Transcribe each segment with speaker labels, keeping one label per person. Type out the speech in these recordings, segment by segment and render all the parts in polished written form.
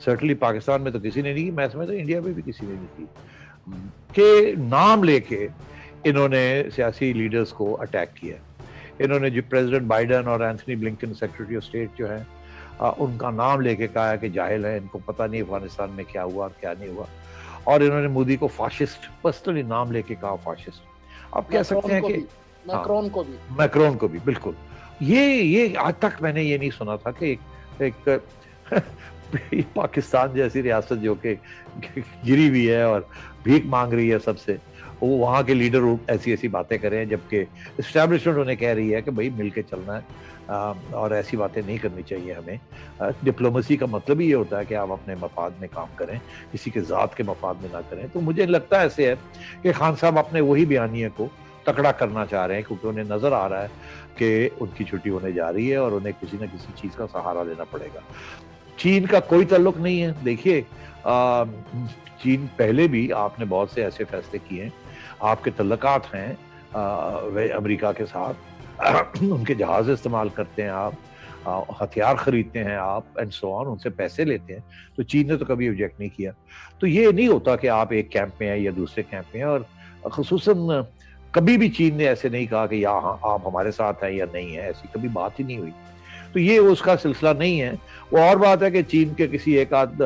Speaker 1: Certainly Pakistan में तो किसी ने नहीं की, मैं समझता हूं इंडिया में भी किसी ने नहीं की, के नाम लेके इन्होंने सियासी लीडर्स को अटैक किया। इन्होंने जो प्रेसिडेंट बाइडन और Anthony Blinken secretary of state जो है उनका नाम लेके कहा है कि जाहिल है, इनको पता नहीं अफगानिस्तान में क्या हुआ और क्या नहीं हुआ। और इन्होंने मोदी को फाशिस्ट पर्सनली नाम लेके कहा, फाशिस्ट। आप कह सकते हैं कि मैक्रोन को भी बिल्कुल। ये आज तक मैंने ये नहीं सुना था कि एक पाकिस्तान जैसी रियासत जो कि गिरी हुई है और भीख मांग रही है सबसे, वो वहाँ के लीडर ऐसी ऐसी बातें करें, जबकि इस्टेब्लिशमेंट उन्हें कह रही है कि भाई मिल के चलना है और ऐसी बातें नहीं करनी चाहिए हमें। डिप्लोमेसी का मतलब ही ये होता है कि आप अपने मफाद में काम करें, किसी के ज़ात के मफाद में ना करें। तो मुझे लगता है ऐसे है कि खान साहब अपने वही बयानिए को तकड़ा करना चाह रहे हैं, क्योंकि उन्हें नज़र आ रहा है कि उनकी छुट्टी होने जा रही है और उन्हें किसी न किसी चीज़ का सहारा लेना पड़ेगा। चीन का कोई ताल्लुक नहीं है। देखिए चीन पहले भी आपने बहुत से ऐसे फैसले किए हैं, आपके तल्लुकात हैं अमेरिका के साथ, उनके जहाज इस्तेमाल करते हैं आप, हथियार खरीदते हैं आप एंड सो ऑन, उनसे पैसे लेते हैं, तो चीन ने तो कभी ऑब्जेक्ट नहीं किया। तो ये नहीं होता कि आप एक कैंप में हैं या दूसरे कैंप में हैं, और खुसूसन कभी भी चीन ने ऐसे नहीं कहा कि यहाँ आप हमारे साथ हैं या नहीं है, ऐसी कभी बात ही नहीं हुई। तो ये उसका सिलसिला नहीं है। वो और बात है कि चीन के किसी एक आध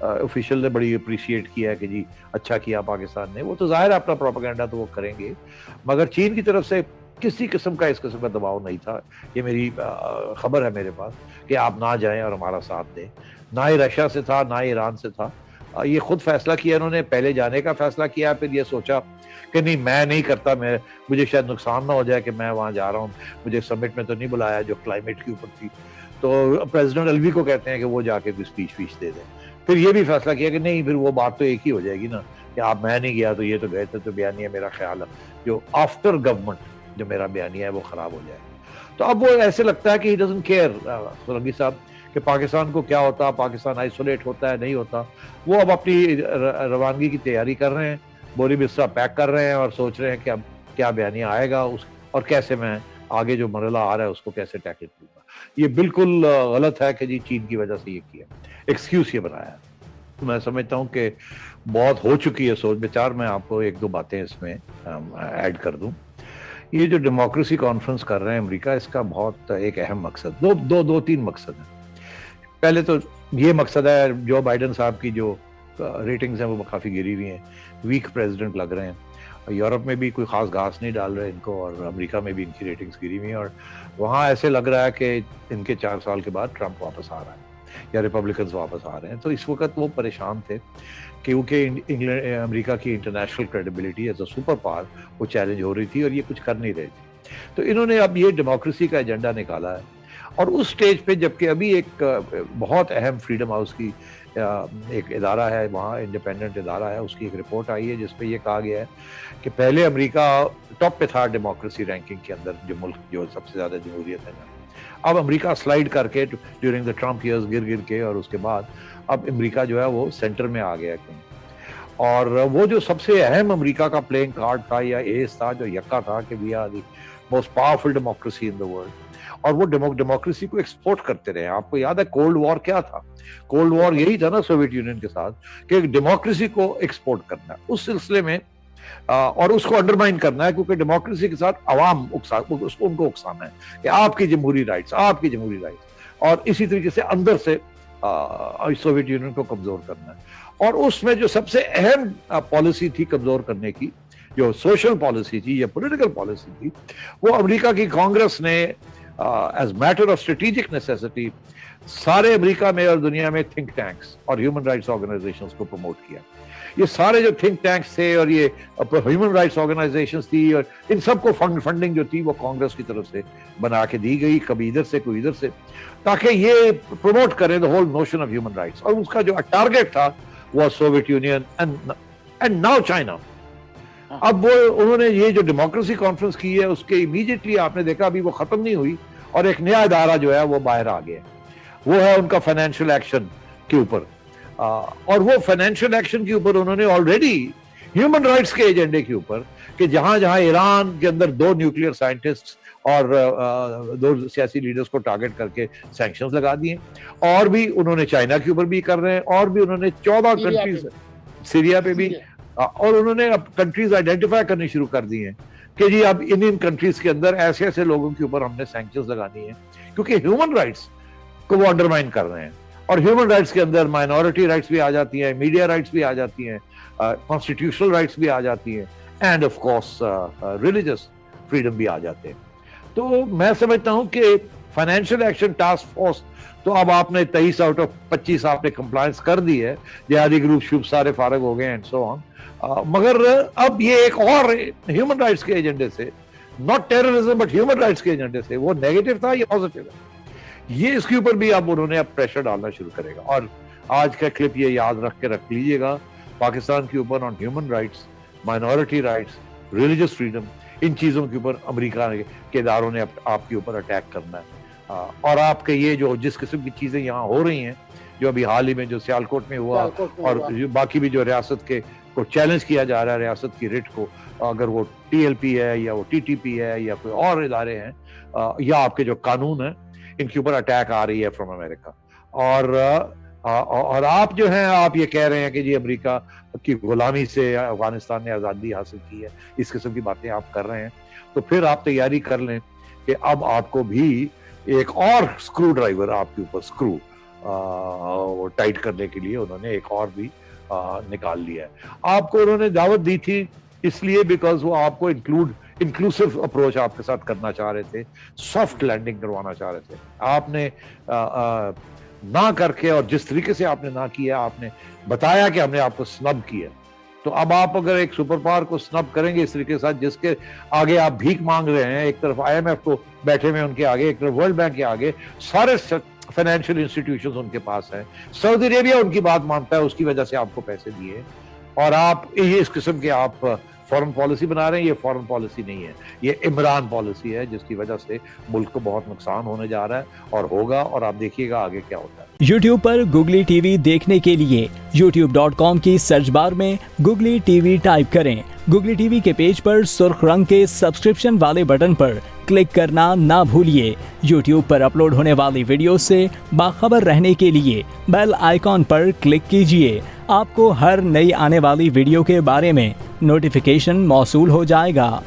Speaker 1: ऑफिशियल ने बड़ी अप्रिशिएट किया है कि जी अच्छा किया पाकिस्तान ने, वो तो जाहिर है अपना प्रोपेगेंडा तो वो करेंगे, मगर चीन की तरफ से किसी किस्म का इस किस्म का दबाव नहीं था। ये मेरी खबर है मेरे पास कि आप ना जाएं और हमारा साथ दें। ना ही रशिया से था, ना ही ईरान से था। ये खुद फैसला किया इन्होंने, पहले जाने का फैसला किया, फिर ये सोचा कि नहीं मैं नहीं करता, मुझे शायद नुकसान ना हो जाए कि मैं वहाँ जा रहा हूँ, मुझे समिट में तो नहीं बुलाया जो क्लाइमेट के ऊपर थी। तो प्रेसिडेंट अलवी को कहते हैं कि वो जाके कोई स्पीच दे दें। फिर ये भी फैसला किया कि नहीं, फिर वो बात तो एक ही हो जाएगी ना कि आप मैं नहीं गया तो ये तो गए थे, तो बयानिया मेरा ख्याल है जो आफ्टर गवर्नमेंट जो मेरा बयानिया है वो खराब हो जाएगा। तो अब वो ऐसे लगता है कि ही डजंट केयर सोलंकी साहब कि पाकिस्तान को क्या होता, पाकिस्तान आइसोलेट होता है नहीं होता। वो अब अपनी रवानगी की तैयारी कर रहे हैं, बोरी बिस्तर पैक कर रहे हैं और सोच रहे हैं कि अब क्या बयानिया आएगा उस और कैसे मैं आगे जो मरला आ रहा है उसको कैसे टैकल करूंगा। ये बिल्कुल गलत है कि जी चीन की वजह से ये किया, एक्सक्यूज ये बनाया। तो मैं समझता हूँ कि बहुत हो चुकी है सोच विचार। मैं आपको एक दो बातें इसमें ऐड कर दूं। ये जो डेमोक्रेसी कॉन्फ्रेंस कर रहे हैं अमेरिका, इसका बहुत एक अहम मकसद, दो तीन मकसद है। पहले तो ये मकसद है, जो बाइडन साहब की जो रेटिंग्स हैं वो काफ़ी गिरी हुई हैं, वीक प्रेसिडेंट लग रहे हैं। यूरोप में भी कोई खास घास नहीं डाल रहे इनको, और अमेरिका में भी इनकी रेटिंग्स गिरी हुई हैं, और वहाँ ऐसे लग रहा है कि इनके 4 साल के बाद ट्रंप वापस आ रहा है या रिपब्लिकन्स वापस आ रहे हैं। तो इस वक्त वो परेशान थे क्योंकि अमेरिका की international credibility as a superpower वो चैलेंज हो रही थी और ये कुछ कर नहीं रहे थे। तो इन्होंने अब ये डेमोक्रेसी का एजेंडा निकाला है, और उस स्टेज पे जबकि अभी एक बहुत अहम फ्रीडम हाउस की एक इदारा है, वहाँ इंडिपेंडेंट इदारा है, उसकी एक रिपोर्ट आई है जिसपे ये कहा गया है कि पहले अमेरिका टॉप पे था डेमोक्रेसी रैंकिंग के अंदर, जो मुल्क जो सबसे ज़्यादा जमहूरियत है ना। अब अमेरिका स्लाइड करके ड्यूरिंग द ट्रम्प ईयर्स गिर के, और उसके बाद अब अमेरिका जो है वो सेंटर में आ गया कहीं। और वो जो सबसे अहम अमेरिका का प्लेइंग कार्ड था या एस था, जो यक्का था कि we are the most powerful democracy in the world, और वो डेमोक्रेसी को एक्सपोर्ट करते रहे। आपको याद है कोल्ड वॉर क्या था? कोल्ड वॉर यही था ना सोवियत यूनियन के साथ, कि डेमोक्रेसी को एक्सपोर्ट करना है उस सिलसिले में, और उसको अंडरमाइन करना है, क्योंकि डेमोक्रेसी के साथ अवाम उनको उकसाना है कि आपकी जमहूरी राइट्स, और इसी तरीके से अंदर से सोवियत यूनियन को कमजोर करना है। और उसमें जो सबसे अहम पॉलिसी थी कमजोर करने की, जो सोशल पॉलिसी थी या पॉलिटिकल पॉलिसी थी, वो अमेरिका की कांग्रेस ने as matter of strategic necessity सारे अमेरिका में और दुनिया में थिंक टैंक्स और ह्यूमन राइट्स ऑर्गेनाइजेशंस को प्रमोट किया। ये सारे जो थिंक टैंक्स थे और ये ह्यूमन राइट्स ऑर्गेनाइजेशंस थी, और इन सबको फंडिंग जो थी वो कांग्रेस की तरफ से बना के दी गई, कभी इधर से कोई इधर से, ताकि ये प्रमोट करें the whole notion of human rights. और उसका जो टारगेट था वो Soviet Union and now China. अब वो उन्होंने ये जो डेमोक्रेसी कॉन्फ्रेंस की है उसके इमीडिएटली आपने देखा अभी वो खत्म नहीं हुई, और एक नया इदारा जो है वो बाहर आ गया, वो है उनका फाइनेंशियल एक्शन के ऊपर। और वो फाइनेंशियल एक्शन के ऊपर उन्होंने ऑलरेडी ह्यूमन राइट्स के एजेंडे के ऊपर कि जहां जहां ईरान के अंदर 2 न्यूक्लियर साइंटिस्ट और 2 सियासी लीडर्स को टारगेट करके सैंक्शंस लगा दिए, और भी उन्होंने चाइना के ऊपर भी कर रहे हैं, और भी उन्होंने 14 कंट्रीज, सीरिया पे भी, और उन्होंने अब कंट्रीज आइडेंटिफाई करनी शुरू कर दी हैं कि जी अब इन कंट्रीज के अंदर ऐसे ऐसे लोगों के ऊपर हमने सैंक्शंस लगानी है, क्योंकि ह्यूमन राइट्स को वो अंडरमाइन कर रहे हैं। और ह्यूमन राइट्स के अंदर माइनॉरिटी राइट्स भी आ जाती हैं, मीडिया राइट्स भी आ जाती हैं, कॉन्स्टिट्यूशनल राइट्स भी आ जाती हैं, end of course religious freedom भी आ जाते हैं। तो मैं समझता हूं कि फाइनेंशियल एक्शन टास्क फोर्स, तो अब आपने 23 आउट ऑफ 25 आपने कंप्लायंस कर दी है, जिहादी ग्रुप शुभ सारे फारग हो गए एंड सो ऑन, मगर अब ये एक और ह्यूमन राइट्स के एजेंडे से, not terrorism but human rights के एजेंडे से, वो नेगेटिव था या पॉजिटिव है, ये इसके ऊपर भी अब उन्होंने अब प्रेशर डालना शुरू करेगा। और आज का क्लिप ये याद रख लीजिएगा, पाकिस्तान के ऊपर on human rights, minority rights, religious freedom, इन चीजों के ऊपर अमेरिका के इदारों ने आपके ऊपर अटैक करना है। और आपके ये जो जिस किस्म की चीजें यहाँ हो रही हैं, जो अभी हाल ही में जो सियालकोट में हुआ, और बाकी भी जो रियासत के को चैलेंज किया जा रहा है, रियासत की रिट को, अगर वो TLP है या वो TTP है या कोई और इदारे हैं, या आपके जो कानून है, इनके ऊपर अटैक आ रही है फ्रॉम अमेरिका। और आप जो हैं, आप ये कह रहे हैं कि जी अमेरिका की गुलामी से अफगानिस्तान ने आज़ादी हासिल की है, इस किस्म की बातें आप कर रहे हैं, तो फिर आप तैयारी कर लें कि अब आपको भी एक और स्क्रू ड्राइवर आपके ऊपर स्क्रू टाइट करने के लिए उन्होंने एक और भी निकाल लिया है। आपको उन्होंने दावत दी थी इसलिए बिकॉज वो आपको इंक्लूसिव अप्रोच आपके साथ करना चाह रहे थे, सॉफ्ट लैंडिंग करवाना चाह रहे थे। आपने ना करके, और जिस तरीके से आपने ना किया, आपने बताया कि हमने आपको स्नब किया, तो अब आप अगर एक सुपर पावर को स्नब करेंगे इस तरीके के साथ, जिसके आगे आप भीख मांग रहे हैं, एक तरफ IMF को बैठे हुए उनके आगे, एक तरफ वर्ल्ड बैंक के आगे, सारे फाइनेंशियल इंस्टीट्यूशंस उनके पास हैं, सऊदी अरेबिया उनकी बात मानता है, उसकी वजह से आपको पैसे दिए, और आप ये इस किस्म के आप फॉरेन पॉलिसी बना रहे हैं। ये फॉरेन पॉलिसी नहीं है, ये इमरान पॉलिसी है, जिसकी वजह से मुल्क को बहुत नुकसान होने जा रहा है और होगा, और आप देखिएगा आगे क्या होता है।
Speaker 2: YouTube पर Googly TV देखने के लिए youtube.com की सर्च बार में Googly TV टाइप करें। Googly TV के पेज पर सुर्ख रंग के सब्सक्रिप्शन वाले बटन पर क्लिक करना ना भूलिए। YouTube पर अपलोड होने वाली वीडियो से बाखबर रहने के लिए बेल आइकॉन पर क्लिक कीजिए। आपको हर नई आने वाली वीडियो के बारे में नोटिफिकेशन मौसूल हो जाएगा।